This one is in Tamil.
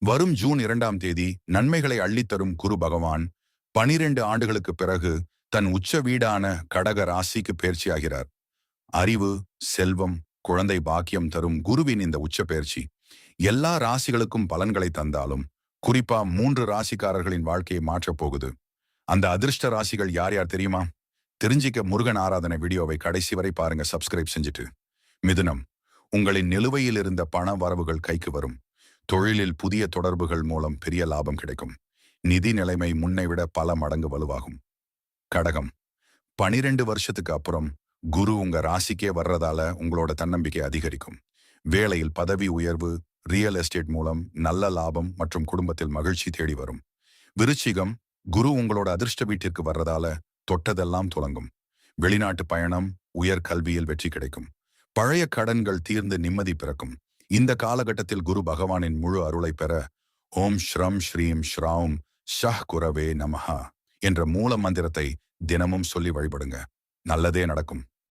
வரும் ஜூன் 2ஆம் தேதி நன்மைகளை அள்ளித்தரும் குரு பகவான் 12 ஆண்டுகளுக்கு பிறகு தன் உச்ச வீடான கடக ராசிக்கு பயிற்சியாகிறார். அறிவு, செல்வம், குழந்தை பாக்கியம் தரும் குருவின் இந்த உச்ச பயிற்சி எல்லா ராசிகளுக்கும் பலன்களை தந்தாலும் குறிப்பா 3 ராசிக்காரர்களின் வாழ்க்கையை மாற்றப் போகுது. அந்த அதிர்ஷ்ட ராசிகள் யார் யார் தெரியுமா? தெரிஞ்சிக்க முருகன் ஆராதனை வீடியோவை கடைசி வரை பாருங்க, சப்ஸ்கிரைப் செஞ்சுட்டு. மிதுனம், உங்களின் நிலுவையில் இருந்த பண வரவுகள் கைக்கு வரும். தொழிலில் புதிய தொடர்புகள் மூலம் பெரிய லாபம் கிடைக்கும். நிதி நிலைமை முன்னை விட பல மடங்கு வலுவாகும். கடகம், 12 வருஷத்துக்கு அப்புறம் குரு உங்க ராசிக்கே வர்றதால உங்களோட தன்னம்பிக்கை அதிகரிக்கும். வேலையில் பதவி உயர்வு, ரியல் எஸ்டேட் மூலம் நல்ல லாபம் மற்றும் குடும்பத்தில் மகிழ்ச்சி தேடி வரும். விருச்சிகம், குரு உங்களோட அதிர்ஷ்ட வீட்டிற்கு வர்றதால தொட்டதெல்லாம் துலங்கும். வெளிநாட்டு பயணம், உயர் கல்வியில் வெற்றி கிடைக்கும். பழைய கடன்கள் தீர்ந்து நிம்மதி பிறக்கும். இந்த காலகட்டத்தில் குரு பகவானின் முழு அருளை பெற ஓம் ஸ்ரம் ஸ்ரீம் ஸ்ராவும் ஷஹ் குரவே நமஹா என்ற மூல மந்திரத்தை தினமும் சொல்லி வழிபடுங்க. நல்லதே நடக்கும்.